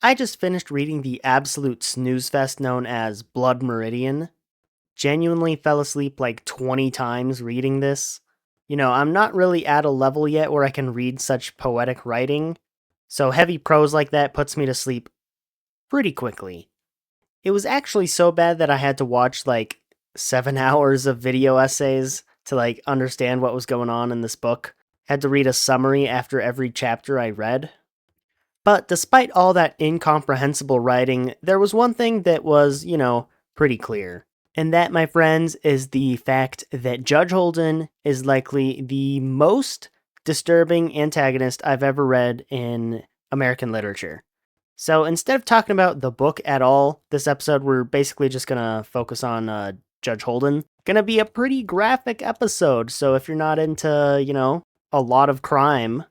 I just finished reading the absolute snooze fest known as Blood Meridian. Genuinely fell asleep like 20 times reading this. I'm not really at a level yet where I can read such poetic writing, so heavy prose like that puts me to sleep pretty quickly. It was actually so bad that I had to watch like 7 hours of video essays to like understand what was going on in this book. Had to read a summary after every chapter I read. But despite all that incomprehensible writing, there was one thing that was, pretty clear. And that, my friends, is the fact that Judge Holden is likely the most disturbing antagonist I've ever read in American literature. So instead of talking about the book at all, this episode we're basically just gonna focus on Judge Holden. Gonna be a pretty graphic episode, so if you're not into, a lot of crime,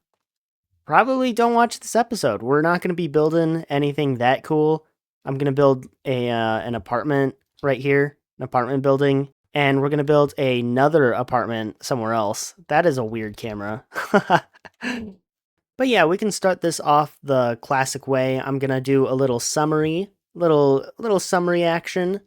probably don't watch this episode. We're not gonna be building anything that cool. I'm gonna build an apartment right here, an apartment building, and we're gonna build another apartment somewhere else. That is a weird camera. But yeah, we can start this off the classic way. I'm gonna do a little summary, little summary action,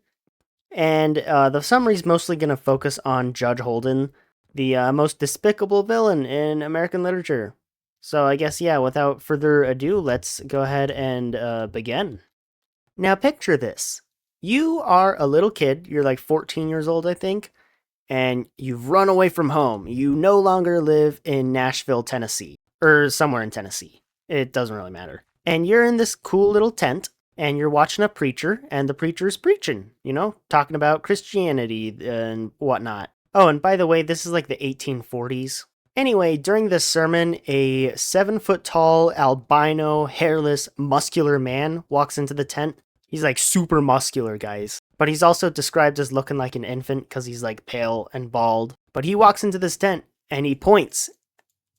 and the summary is mostly gonna focus on Judge Holden, the most despicable villain in American literature. So I guess yeah, without further ado, let's go ahead and begin. Now picture this: you are a little kid. You're like 14 years old, I think, and you've run away from home. You no longer live in Nashville, Tennessee. Or somewhere in Tennessee. It doesn't really matter. And you're in this cool little tent, and you're watching a preacher, and the preacher's preaching, talking about Christianity and whatnot. Oh, and by the way, this is like the 1840s. Anyway, during this sermon, a 7-foot-tall, albino, hairless, muscular man walks into the tent. He's like super muscular, guys. But he's also described as looking like an infant because he's like pale and bald. But he walks into this tent, and he points.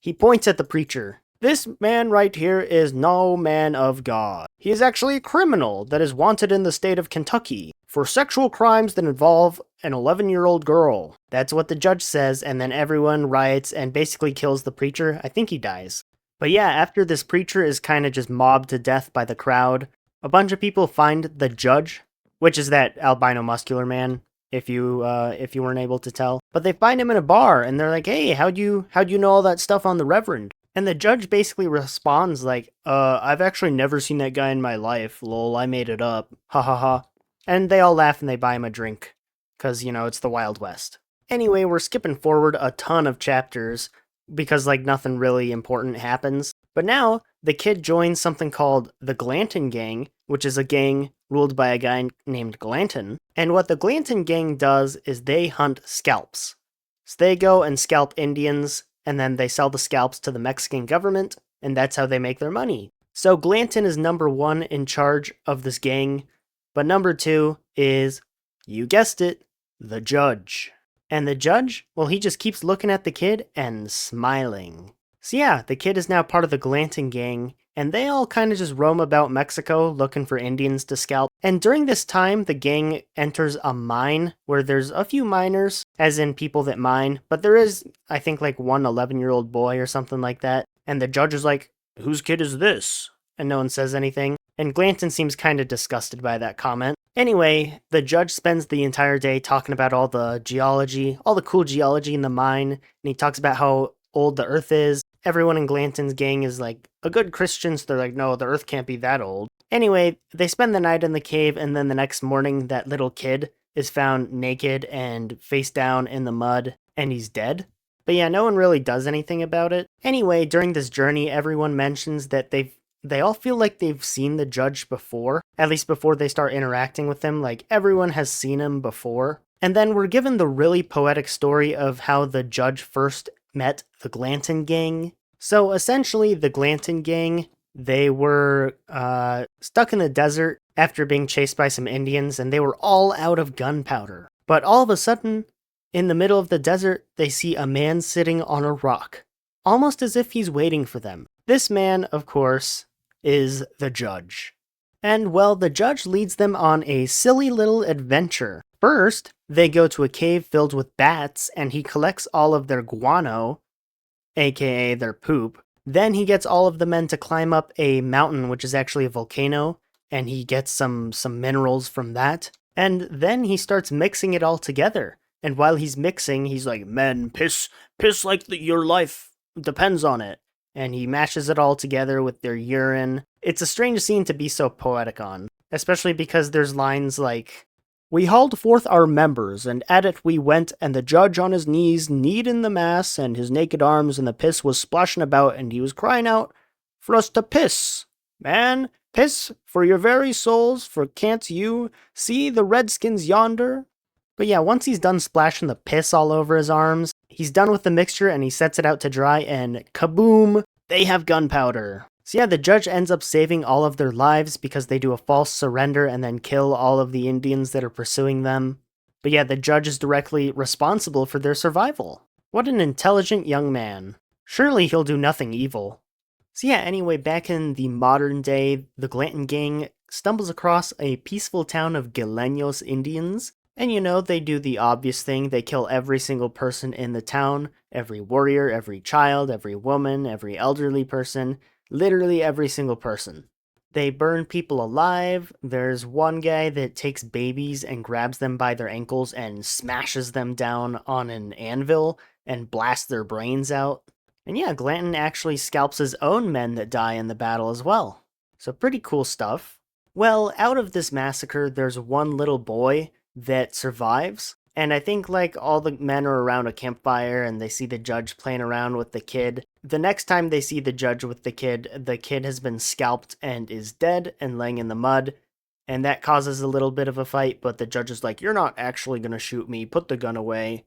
He points at the preacher. This man right here is no man of God. He is actually a criminal that is wanted in the state of Kentucky for sexual crimes that involve an 11-year-old girl. That's what the judge says, and then everyone riots and basically kills the preacher. I think he dies. But yeah, after this preacher is kind of just mobbed to death by the crowd, a bunch of people find the judge, which is that albino muscular man, if you weren't able to tell. But they find him in a bar, and they're like, hey, how'd you know all that stuff on the Reverend? And the judge basically responds like, I've actually never seen that guy in my life, lol, I made it up, ha ha ha. And they all laugh and they buy him a drink, because, it's the Wild West. Anyway, we're skipping forward a ton of chapters, because, nothing really important happens. But now, the kid joins something called the Glanton Gang, which is a gang ruled by a guy named Glanton. And what the Glanton Gang does is they hunt scalps. So they go and scalp Indians, and then they sell the scalps to the Mexican government, and that's how they make their money. So Glanton is number 1 in charge of this gang, but number 2 is, you guessed it, the judge. And the judge, well, he just keeps looking at the kid and smiling. So yeah, the kid is now part of the Glanton Gang, and they all kind of just roam about Mexico looking for Indians to scalp. And during this time, the gang enters a mine where there's a few miners, as in people that mine, but there is, I think, like one 11-year-old boy or something like that. And the judge is like, whose kid is this? And no one says anything. And Glanton seems kind of disgusted by that comment. Anyway, the judge spends the entire day talking about all the geology, all the cool geology in the mine, and he talks about how old the earth is. Everyone in Glanton's gang is like a good Christian, so they're like, no, the earth can't be that old. Anyway, they spend the night in the cave, and then the next morning, that little kid is found naked and face down in the mud, and he's dead. But yeah, no one really does anything about it. Anyway, during this journey, everyone mentions that they all feel like they've seen the judge before, at least before they start interacting with him, like everyone has seen him before. And then we're given the really poetic story of how the judge first met the Glanton Gang. So essentially, the Glanton Gang, they were stuck in the desert after being chased by some Indians, and they were all out of gunpowder. But all of a sudden, in the middle of the desert, they see a man sitting on a rock, almost as if he's waiting for them. This man, of course, is the judge. And well, the judge leads them on a silly little adventure. First, they go to a cave filled with bats, and he collects all of their guano, aka their poop, Then he gets all of the men to climb up a mountain, which is actually a volcano, and he gets some minerals from that. And then he starts mixing it all together. And while he's mixing, he's like, "Men, piss like your life depends on it." And he mashes it all together with their urine. It's a strange scene to be so poetic on, especially because there's lines like, "We hauled forth our members, and at it we went, and the judge on his knees, kneed in the mass, and his naked arms, and the piss was splashing about, and he was crying out for us to piss. Man, piss for your very souls, for can't you see the redskins yonder?" But yeah, once he's done splashing the piss all over his arms, he's done with the mixture and he sets it out to dry, and kaboom, they have gunpowder. So yeah, the judge ends up saving all of their lives because they do a false surrender and then kill all of the Indians that are pursuing them. But yeah, the judge is directly responsible for their survival. What an intelligent young man. Surely he'll do nothing evil. So yeah, anyway, back in the modern day, the Glanton gang stumbles across a peaceful town of Guileños Indians. And you know, they do the obvious thing. They kill every single person in the town, every warrior, every child, every woman, every elderly person, literally every single person. They burn people alive. There's one guy that takes babies and grabs them by their ankles and smashes them down on an anvil and blasts their brains out. And yeah, Glanton actually scalps his own men that die in the battle as well. So pretty cool stuff. Well, out of this massacre, there's one little boy that survives. And I think like all the men are around a campfire and they see the judge playing around with the kid. The next time they see the judge with the kid has been scalped and is dead and laying in the mud. And that causes a little bit of a fight, but the judge is like, "You're not actually gonna shoot me, put the gun away."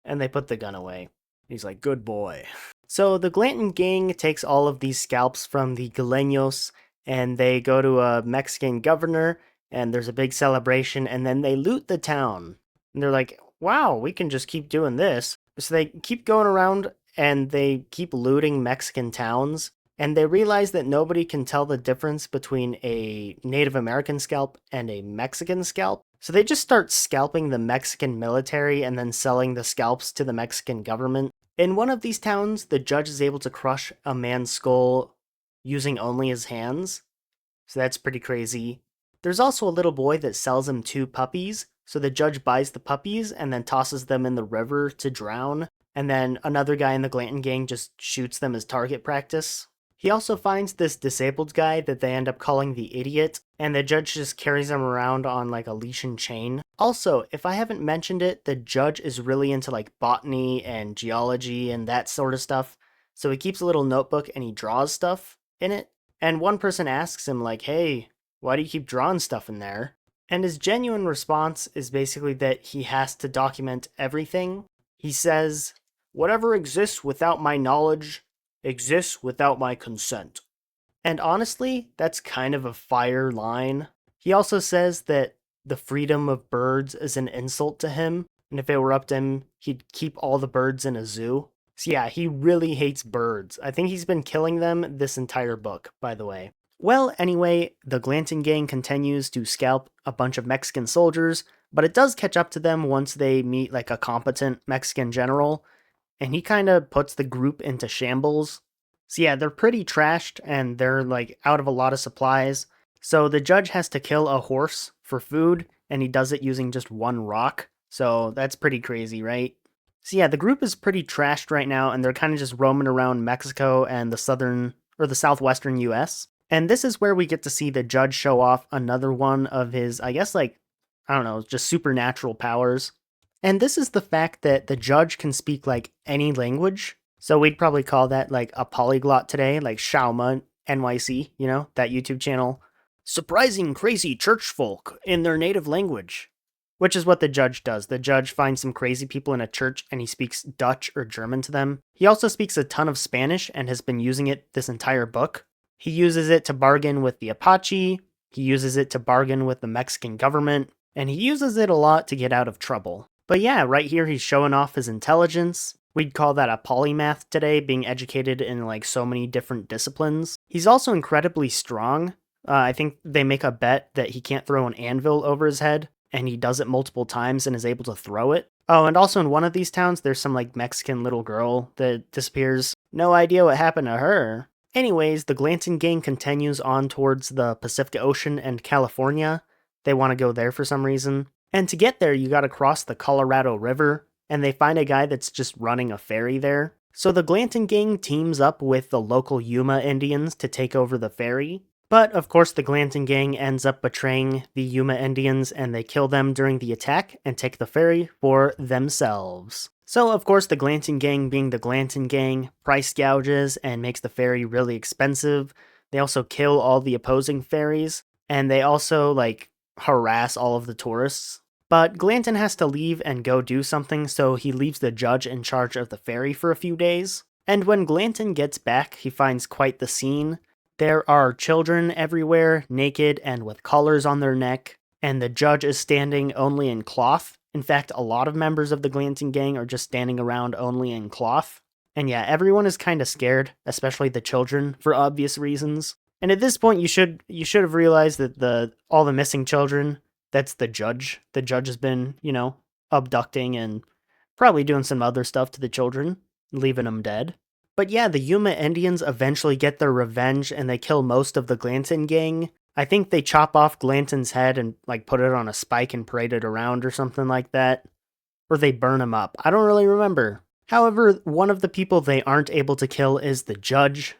And they put the gun away. He's like, "Good boy." So the Glanton gang takes all of these scalps from the Guileños and they go to a Mexican governor and there's a big celebration and then they loot the town. And they're like, "Wow, we can just keep doing this." So they keep going around and they keep looting Mexican towns. And they realize that nobody can tell the difference between a Native American scalp and a Mexican scalp. So they just start scalping the Mexican military and then selling the scalps to the Mexican government. In one of these towns, the judge is able to crush a man's skull using only his hands. So that's pretty crazy. There's also a little boy that sells him 2 puppies. So the judge buys the puppies and then tosses them in the river to drown. And then another guy in the Glanton gang just shoots them as target practice. He also finds this disabled guy that they end up calling the idiot, and the judge just carries him around on like a leash and chain. Also, if I haven't mentioned it, the judge is really into like botany and geology and that sort of stuff. So he keeps a little notebook and he draws stuff in it. And one person asks him like, "Hey, why do you keep drawing stuff in there?" And his genuine response is basically that he has to document everything. He says, "Whatever exists without my knowledge exists without my consent." And honestly, that's kind of a fire line. He also says that the freedom of birds is an insult to him, and if it were up to him, he'd keep all the birds in a zoo. So yeah, he really hates birds. I think he's been killing them this entire book, by the way. Well, anyway, the Glanton gang continues to scalp a bunch of Mexican soldiers, but it does catch up to them once they meet like a competent Mexican general, and he kind of puts the group into shambles. So yeah, they're pretty trashed and they're like out of a lot of supplies. So the judge has to kill a horse for food, and he does it using just 1 rock. So that's pretty crazy, right? So yeah, the group is pretty trashed right now, and they're kind of just roaming around Mexico and the southwestern US. And this is where we get to see the judge show off another one of his, I guess like, I don't know, just supernatural powers. And this is the fact that the judge can speak like any language. So we'd probably call that like a polyglot today, like Shauma NYC, you know, that YouTube channel. Surprising crazy church folk in their native language. Which is what the judge does. The judge finds some crazy people in a church and he speaks Dutch or German to them. He also speaks a ton of Spanish and has been using it this entire book. He uses it to bargain with the Apache. He uses it to bargain with the Mexican government. And he uses it a lot to get out of trouble. But yeah, right here he's showing off his intelligence. We'd call that a polymath today, being educated in like so many different disciplines. He's also incredibly strong. I think they make a bet that he can't throw an anvil over his head, and he does it multiple times and is able to throw it. Oh, and also in one of these towns, there's some like Mexican little girl that disappears. No idea what happened to her. Anyways, the Glanton gang continues on towards the Pacific Ocean and California. They want to go there for some reason. And to get there, you gotta cross the Colorado River, and they find a guy that's just running a ferry there. So the Glanton gang teams up with the local Yuma Indians to take over the ferry. But of course, the Glanton gang ends up betraying the Yuma Indians and they kill them during the attack and take the ferry for themselves. So, of course, the Glanton gang, being the Glanton gang, price gouges and makes the ferry really expensive. They also kill all the opposing ferries, and they also, harass all of the tourists. But Glanton has to leave and go do something, so he leaves the judge in charge of the ferry for a few days. And when Glanton gets back, he finds quite the scene. There are children everywhere, naked and with collars on their neck, and the judge is standing only in cloth. In fact, a lot of members of the Glanton gang are just standing around only in cloth. And yeah, everyone is kind of scared, especially the children, for obvious reasons. And at this point, you should have realized that all the missing children, that's the judge. The judge has been, abducting and probably doing some other stuff to the children, leaving them dead. But yeah, the Yuma Indians eventually get their revenge and they kill most of the Glanton gang. I think they chop off Glanton's head and put it on a spike and parade it around or something like that. Or they burn him up. I don't really remember. However, one of the people they aren't able to kill is the judge.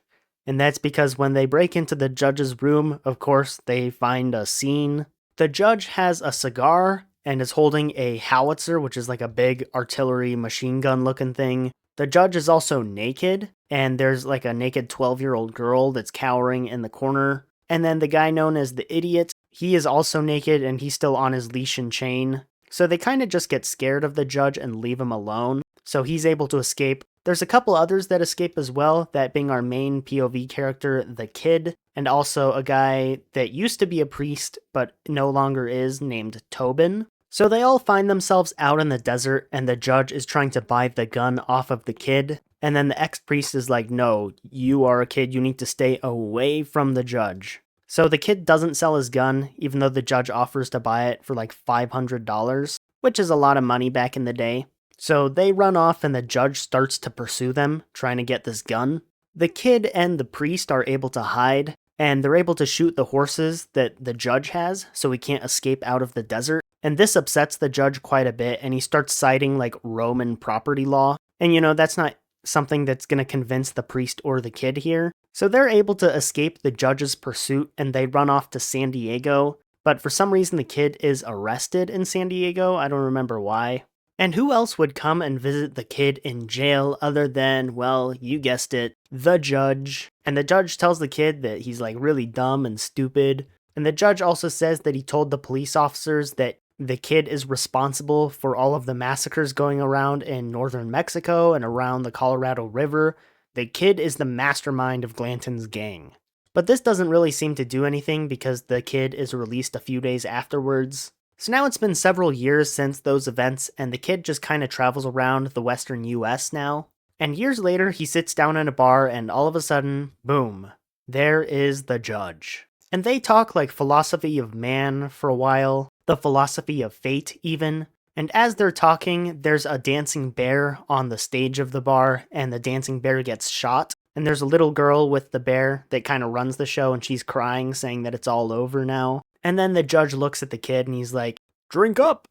And that's because when they break into the judge's room, of course, they find a scene. The judge has a cigar and is holding a howitzer, which is like a big artillery machine gun looking thing. The judge is also naked, and there's like a naked 12-year-old girl that's cowering in the corner. And then the guy known as the idiot, he is also naked and he's still on his leash and chain. So they kind of just get scared of the judge and leave him alone. So he's able to escape. There's a couple others that escape as well, that being our main POV character, the kid, and also a guy that used to be a priest but no longer is, named Tobin. So they all find themselves out in the desert, and the judge is trying to buy the gun off of the kid. And then the ex-priest is like, no, you are a kid, you need to stay away from the judge. So the kid doesn't sell his gun, even though the judge offers to buy it for like $500, which is a lot of money back in the day. So they run off and the judge starts to pursue them, trying to get this gun. The kid and the priest are able to hide, and they're able to shoot the horses that the judge has, so he can't escape out of the desert. And this upsets the judge quite a bit, and he starts citing Roman property law. And that's not something that's going to convince the priest or the kid here. So they're able to escape the judge's pursuit, and they run off to San Diego. But for some reason the kid is arrested in San Diego, I don't remember why. And who else would come and visit the kid in jail other than, well, you guessed it, the judge. And the judge tells the kid that he's really dumb and stupid. And the judge also says that he told the police officers that the kid is responsible for all of the massacres going around in northern Mexico and around the Colorado River. The kid is the mastermind of Glanton's gang. But this doesn't really seem to do anything because the kid is released a few days afterwards. So now it's been several years since those events, and the kid just kind of travels around the western US now. And years later, he sits down in a bar, and all of a sudden, boom, there is the judge. And they talk philosophy of man for a while, the philosophy of fate even. And as they're talking, there's a dancing bear on the stage of the bar, and the dancing bear gets shot. And there's a little girl with the bear that kind of runs the show, and she's crying, saying that it's all over now. And then the judge looks at the kid and he's like, drink up,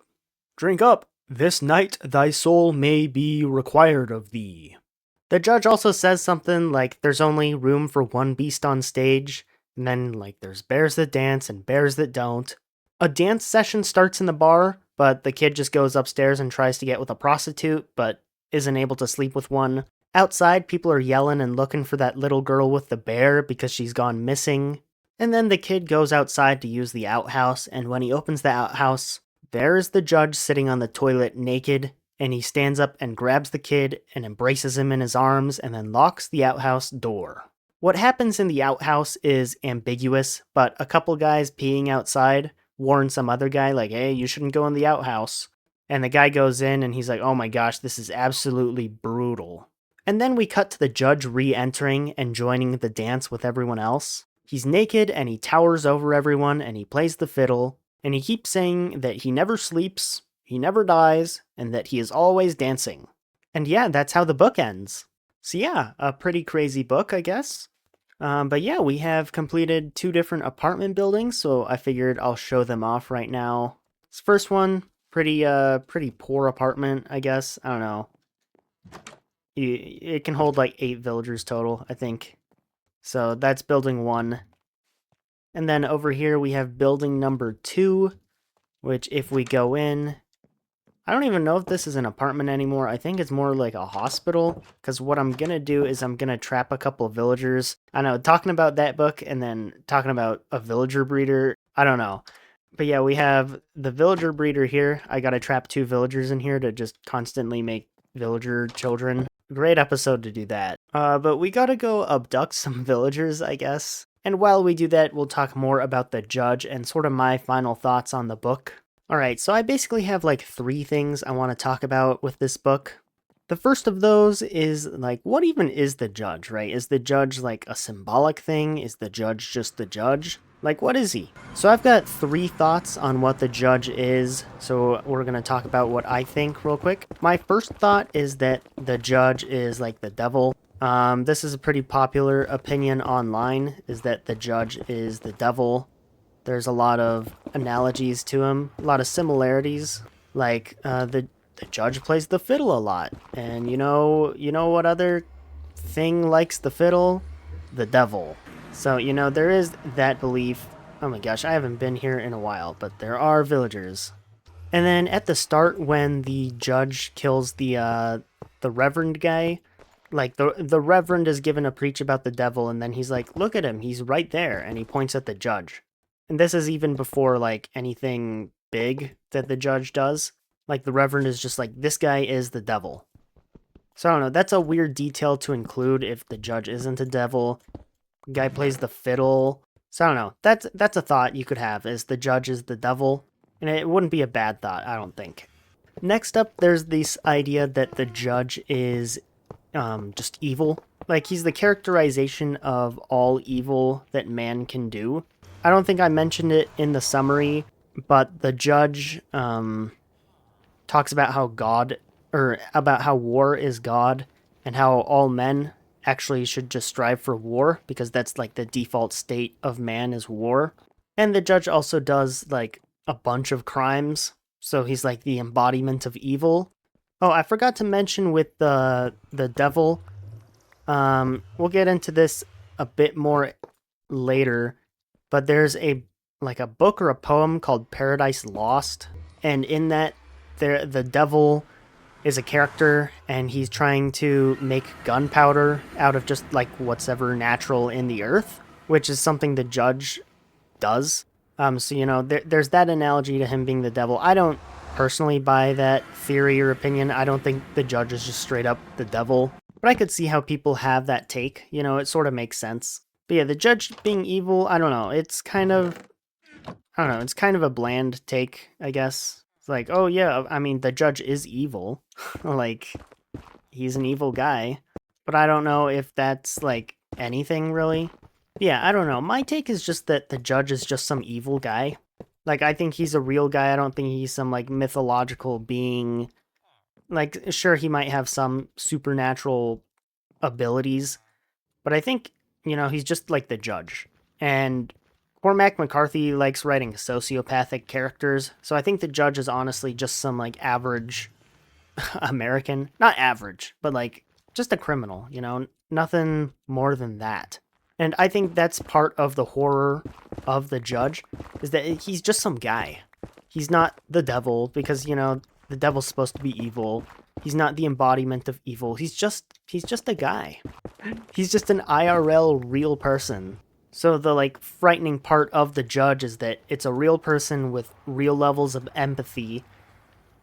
this night thy soul may be required of thee. The judge also says something like there's only room for one beast on stage, and then there's bears that dance and bears that don't. A dance session starts in the bar, but the kid just goes upstairs and tries to get with a prostitute, but isn't able to sleep with one. Outside, people are yelling and looking for that little girl with the bear because she's gone missing. And then the kid goes outside to use the outhouse, and when he opens the outhouse, there is the judge sitting on the toilet naked, and he stands up and grabs the kid and embraces him in his arms and then locks the outhouse door. What happens in the outhouse is ambiguous, but a couple guys peeing outside warn some other guy hey, you shouldn't go in the outhouse. And the guy goes in and he's like, oh my gosh, this is absolutely brutal. And then we cut to the judge re-entering and joining the dance with everyone else. He's naked and he towers over everyone and he plays the fiddle, and he keeps saying that he never sleeps, he never dies, and that he is always dancing. And yeah, that's how the book ends. So yeah, a pretty crazy book, I guess. But yeah, we have completed 2 different apartment buildings, so I figured I'll show them off right now. This first one, pretty poor apartment, I guess. I don't know. It can hold like 8 villagers total, I think. So that's building 1. And then over here we have building number 2, which if we go in, I don't even know if this is an apartment anymore. I think it's more like a hospital, because what I'm going to do is I'm going to trap a couple of villagers. I know, talking about that book and then talking about a villager breeder, I don't know. But yeah, we have the villager breeder here. I got to trap 2 villagers in here to just constantly make villager children. Great episode to do that. But we got to go abduct some villagers, I guess. And while we do that, we'll talk more about the judge and sort of my final thoughts on the book. Alright, so I basically have like 3 things I want to talk about with this book. The first of those is like, what even is the judge, right? Is the judge like a symbolic thing? Is the judge just the judge? Like, what is he? So I've got 3 thoughts on what the judge is, so we're going to talk about what I think real quick. My first thought is that the judge is like the devil. This is a pretty popular opinion online, is that the judge is the devil. There's a lot of analogies to him, a lot of similarities, like the judge plays the fiddle a lot. And you know what other thing likes the fiddle? The devil. So, there is that belief. Oh my gosh, I haven't been here in a while, but there are villagers. And then at the start, when the judge kills the reverend guy, like the reverend is given a preach about the devil, and then he's like, look at him, he's right there, and he points at the judge. And this is even before like anything big that the judge does. Like the reverend is just like, this guy is the devil. So I don't know, that's a weird detail to include if the judge isn't a devil. The guy plays the fiddle. So I don't know, that's a thought you could have, is the judge is the devil. And it wouldn't be a bad thought, I don't think. Next up, there's this idea that the judge is just evil. Like, he's the characterization of all evil that man can do. I don't think I mentioned it in the summary, but the judge talks about how about how war is God, and how all men actually should just strive for war, because that's like the default state of man is war. And the judge also does like a bunch of crimes, so he's like the embodiment of evil. Oh, I forgot to mention with the devil, we'll get into this a bit more later, but there's a book or a poem called Paradise Lost, and in that the devil is a character, and he's trying to make gunpowder out of just like what's ever natural in the earth, which is something the judge does. So there's that analogy to him being the devil. I don't personally buy that theory or opinion. I don't think the judge is just straight up the devil, but I could see how people have that take. It sort of makes sense. But yeah, the judge being evil, I don't know. It's kind of a bland take, I guess. It's like, oh yeah, I mean, the judge is evil. Like, he's an evil guy. But I don't know if that's like anything really. Yeah, I don't know. My take is just that the judge is just some evil guy. Like, I think he's a real guy. I don't think he's some like mythological being. Like, sure, he might have some supernatural abilities, but I think, he's just like the judge. And Cormac McCarthy likes writing sociopathic characters, so I think the judge is honestly just some like average American. Not average, but like just a criminal, nothing more than that. And I think that's part of the horror of the judge, is that he's just some guy. He's not the devil, because, the devil's supposed to be evil. He's not the embodiment of evil. He's just a guy. He's just an IRL real person. So the like frightening part of the judge is that it's a real person with real levels of empathy,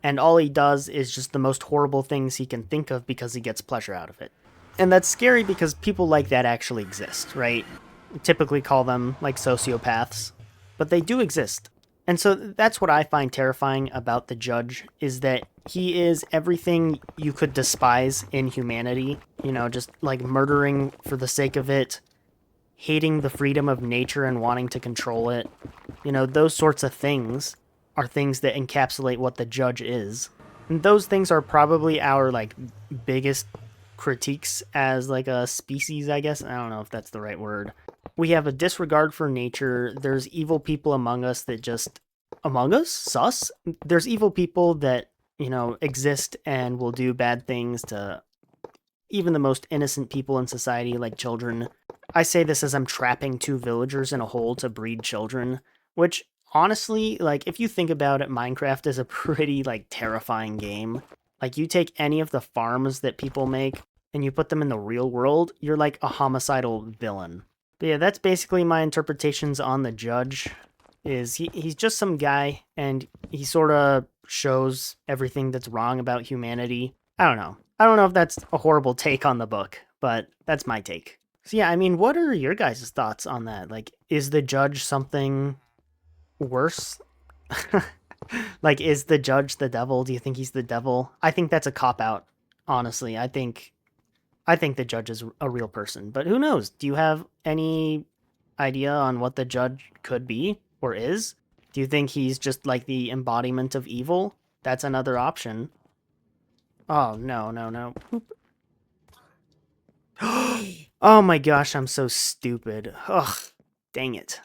and all he does is just the most horrible things he can think of because he gets pleasure out of it. And that's scary because people like that actually exist, right? We typically call them like sociopaths, but they do exist. And so that's what I find terrifying about the judge, is that he is everything you could despise in humanity, just like murdering for the sake of it, hating the freedom of nature and wanting to control it, those sorts of things. are things that encapsulate what the judge is. And those things are probably our like biggest critiques as like a species, I guess. I don't know if that's the right word. We have a disregard for nature. There's evil people among us that just among us? Sus? There's evil people that, exist and will do bad things to even the most innocent people in society, like children. I say this as I'm trapping two villagers in a hole to breed children, which honestly, like, if you think about it, Minecraft is a pretty, like, terrifying game. Like, you take any of the farms that people make and you put them in the real world, you're like a homicidal villain. But yeah, that's basically my interpretations on the judge. He's just some guy, and he sort of shows everything that's wrong about humanity. I don't know. I don't know if that's a horrible take on the book, but that's my take. So yeah, I mean, what are your guys' thoughts on that? Like, is the judge something worse? Like, is the judge the devil? Do you think he's the devil? I think that's a cop-out, honestly. I think the judge is a real person, but who knows? Do you have any idea on what the judge could be or is? Do you think he's just like the embodiment of evil? That's another option. Oh, no, no, no. Oh my gosh, I'm so stupid. Ugh, dang it.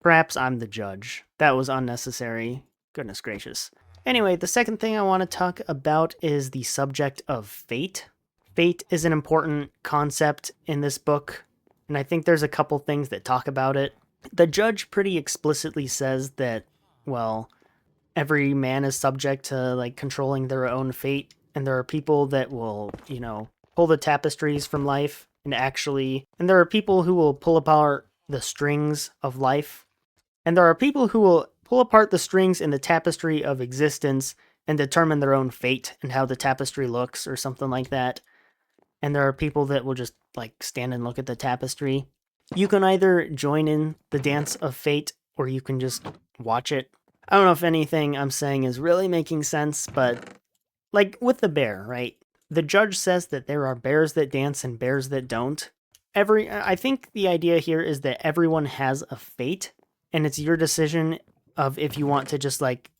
Perhaps I'm the judge. That was unnecessary. Goodness gracious. Anyway, the second thing I want to talk about is the subject of fate. Fate is an important concept in this book, and I think there's a couple things that talk about it. The judge pretty explicitly says that, well, every man is subject to, like, controlling their own fate, and there are people that will, pull the tapestries from life and there are people who will pull apart the strings of life, and there are people who will pull apart the strings in the tapestry of existence and determine their own fate and how the tapestry looks or something like that. And there are people that will just, like, stand and look at the tapestry. You can either join in the dance of fate or you can just watch it. I don't know if anything I'm saying is really making sense, but like with the bear, right? The judge says that there are bears that dance and bears that don't. I think the idea here is that everyone has a fate, and it's your decision of if you want to just like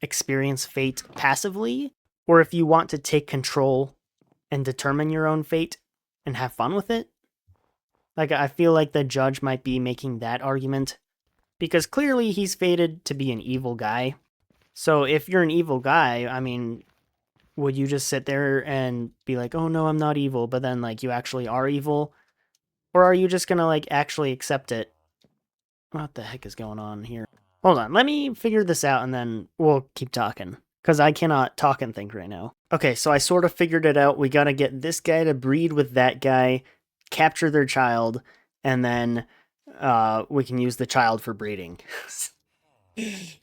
experience fate passively, or if you want to take control and determine your own fate and have fun with it. Like, I feel like the judge might be making that argument, because clearly he's fated to be an evil guy. So if you're an evil guy, I mean, would you just sit there and be like, oh no, I'm not evil, but then like you actually are evil? Or are you just gonna like actually accept it? What the heck is going on here? Hold on, let me figure this out and then we'll keep talking. Because I cannot talk and think right now. Okay, so I sort of figured it out. We gotta get this guy to breed with that guy, capture their child, and then we can use the child for breeding.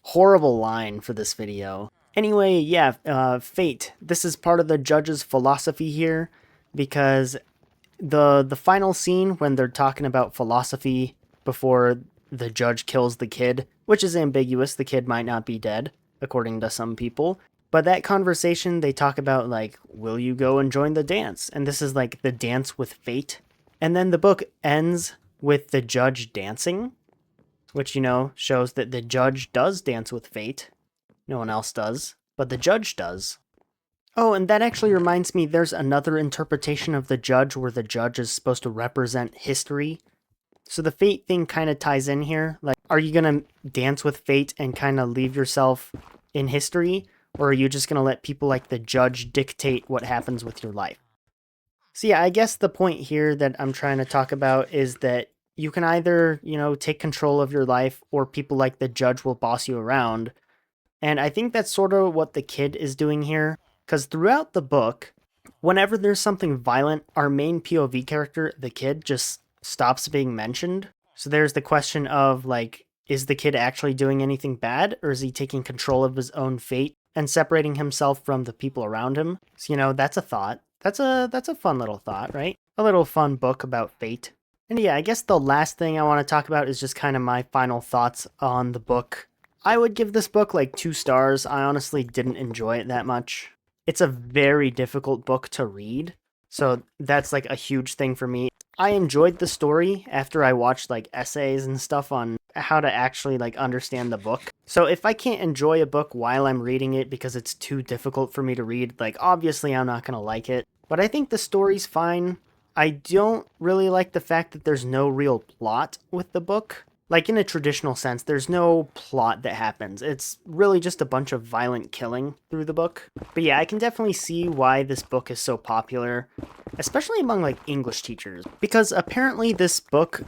Horrible line for this video. Anyway, yeah, fate. This is part of the judge's philosophy here, because the final scene when they're talking about philosophy before the judge kills the kid, which is ambiguous, the kid might not be dead, according to some people. But that conversation, they talk about, like, will you go and join the dance? And this is like the dance with fate. And then the book ends with the judge dancing, which, shows that the judge does dance with fate. No one else does, but the judge does. Oh, and that actually reminds me, there's another interpretation of the judge where the judge is supposed to represent history. So the fate thing kind of ties in here. Like, are you going to dance with fate and kind of leave yourself in history? Or are you just going to let people like the judge dictate what happens with your life? So yeah, I guess the point here that I'm trying to talk about is that you can either, take control of your life, or people like the judge will boss you around. And I think that's sort of what the kid is doing here. Because throughout the book, whenever there's something violent, our main POV character, the kid, just stops being mentioned. So there's the question of, like, is the kid actually doing anything bad, or is he taking control of his own fate and separating himself from the people around him? So, that's a thought. That's a fun little thought, right? A little fun book about fate. And yeah, I guess the last thing I want to talk about is just kind of my final thoughts on the book. I would give this book like 2 stars. I honestly didn't enjoy it that much. It's a very difficult book to read, so that's like a huge thing for me. I enjoyed the story after I watched like essays and stuff on how to actually like understand the book. So if I can't enjoy a book while I'm reading it because it's too difficult for me to read, like obviously I'm not gonna like it. But I think the story's fine. I don't really like the fact that there's no real plot with the book. Like in a traditional sense, there's no plot that happens. It's really just a bunch of violent killing through the book. But yeah, I can definitely see why this book is so popular, especially among like English teachers, because apparently this book,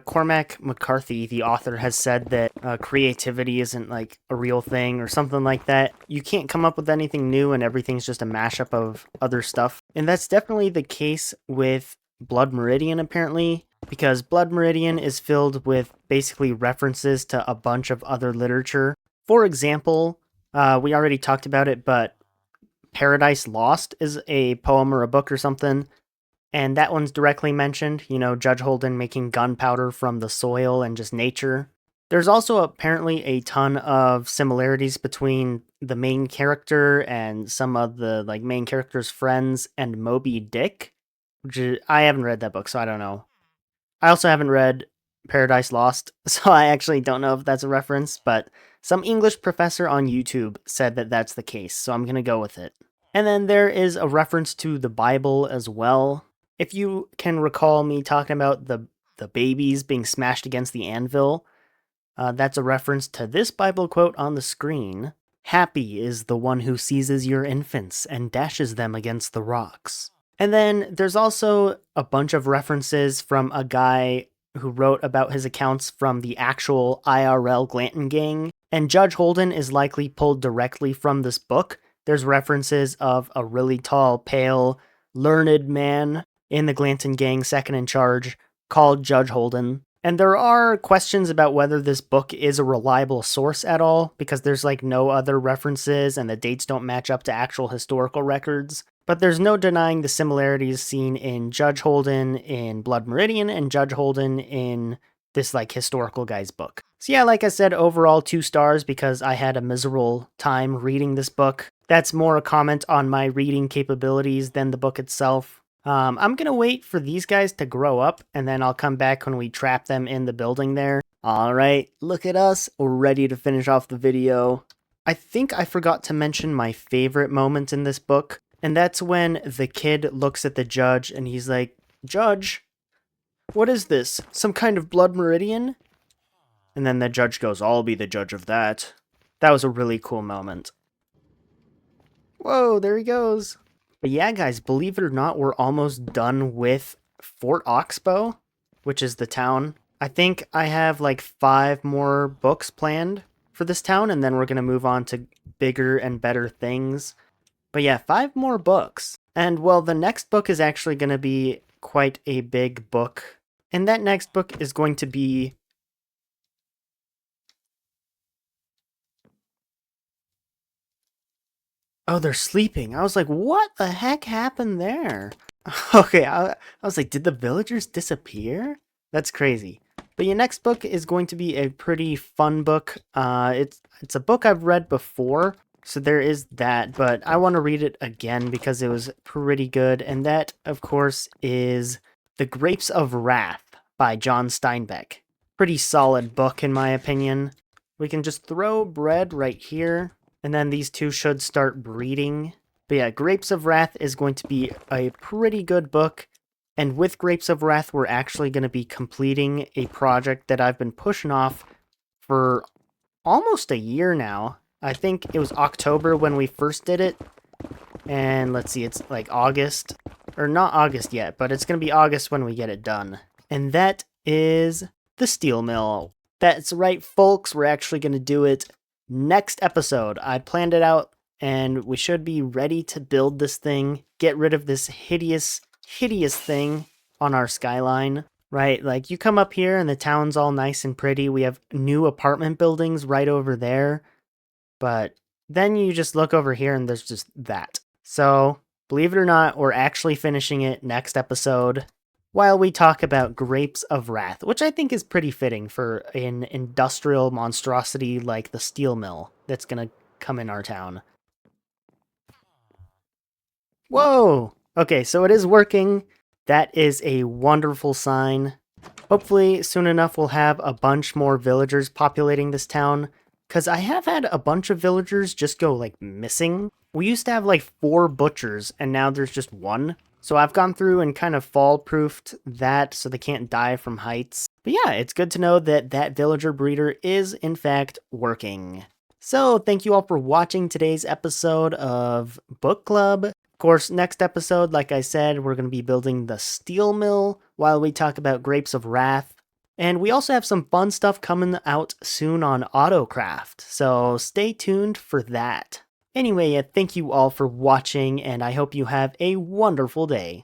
Cormac McCarthy, the author, has said that creativity isn't like a real thing or something like that. You can't come up with anything new and everything's just a mashup of other stuff. And that's definitely the case with Blood Meridian, apparently, because Blood Meridian is filled with basically references to a bunch of other literature. For example, we already talked about it, but Paradise Lost is a poem or a book or something, and that one's directly mentioned, you know, Judge Holden making gunpowder from the soil and just nature. There's also apparently a ton of similarities between the main character and some of the like main character's friends and Moby Dick, which is, I haven't read that book, so I don't know. I also haven't read Paradise Lost, so I actually don't know if that's a reference, but some English professor on YouTube said that that's the case, so I'm gonna go with it. And then there is a reference to the Bible as well. If you can recall me talking about the babies being smashed against the anvil, that's a reference to this Bible quote on the screen. Happy is the one who seizes your infants and dashes them against the rocks. And then there's also a bunch of references from a guy who wrote about his accounts from the actual IRL Glanton gang, and Judge Holden is likely pulled directly from this book. There's references of a really tall, pale, learned man in the Glanton gang, second in charge, called Judge Holden. And there are questions about whether this book is a reliable source at all, because there's like no other references and the dates don't match up to actual historical records. But there's no denying the similarities seen in Judge Holden in Blood Meridian and Judge Holden in this like historical guy's book. So yeah, like I said, overall 2 stars because I had a miserable time reading this book. That's more a comment on my reading capabilities than the book itself. I'm gonna wait for these guys to grow up, and then I'll come back when we trap them in the building there. Alright, look at us, we're ready to finish off the video. I think I forgot to mention my favorite moment in this book, and that's when the kid looks at the judge and he's like, "Judge, what is this? Some kind of blood meridian?" And then the judge goes, "I'll be the judge of that." That was a really cool moment. Whoa, there he goes. But yeah, guys, believe it or not, we're almost done with Fort Oxbow, which is the town. I think I have like 5 more books planned for this town, and then we're going to move on to bigger and better things. But yeah, 5 more books. And well, the next book is actually going to be quite a big book. And that next book is going to be... Oh, they're sleeping. I was like, what the heck happened there? Okay, I was like, did the villagers disappear? That's crazy. But your next book is going to be a pretty fun book. It's a book I've read before, so there is that, but I want to read it again because it was pretty good. And that, of course, is The Grapes of Wrath by John Steinbeck. Pretty solid book, in my opinion. We can just throw bread right here, and then these two should start breeding. But yeah, Grapes of Wrath is going to be a pretty good book. And with Grapes of Wrath, we're actually going to be completing a project that I've been pushing off for almost a year now. I think it was October when we first did it. And let's see, it's like August. Or not August yet, but it's going to be August when we get it done. And that is the steel mill. That's right, folks. We're actually going to do it next episode. I planned it out, and we should be ready to build this thing. Get rid of this hideous thing on our skyline, right? Like, you come up here and the town's all nice and pretty. We have new apartment buildings right over there, but then you just look over here and there's just that. So, believe it or not, we're actually finishing it next episode while we talk about Grapes of Wrath, which I think is pretty fitting for an industrial monstrosity like the steel mill that's gonna come in our town. Whoa! Okay, so it is working. That is a wonderful sign. Hopefully, soon enough, we'll have a bunch more villagers populating this town, because I have had a bunch of villagers just go, like, missing. We used to have, like, 4 butchers, and now there's just 1. So I've gone through and kind of fall-proofed that so they can't die from heights. But yeah, it's good to know that that villager breeder is, in fact, working. So thank you all for watching today's episode of Book Club. Of course, next episode, like I said, we're going to be building the steel mill while we talk about Grapes of Wrath. And we also have some fun stuff coming out soon on Autocraft, so stay tuned for that. Anyway, thank you all for watching, and I hope you have a wonderful day.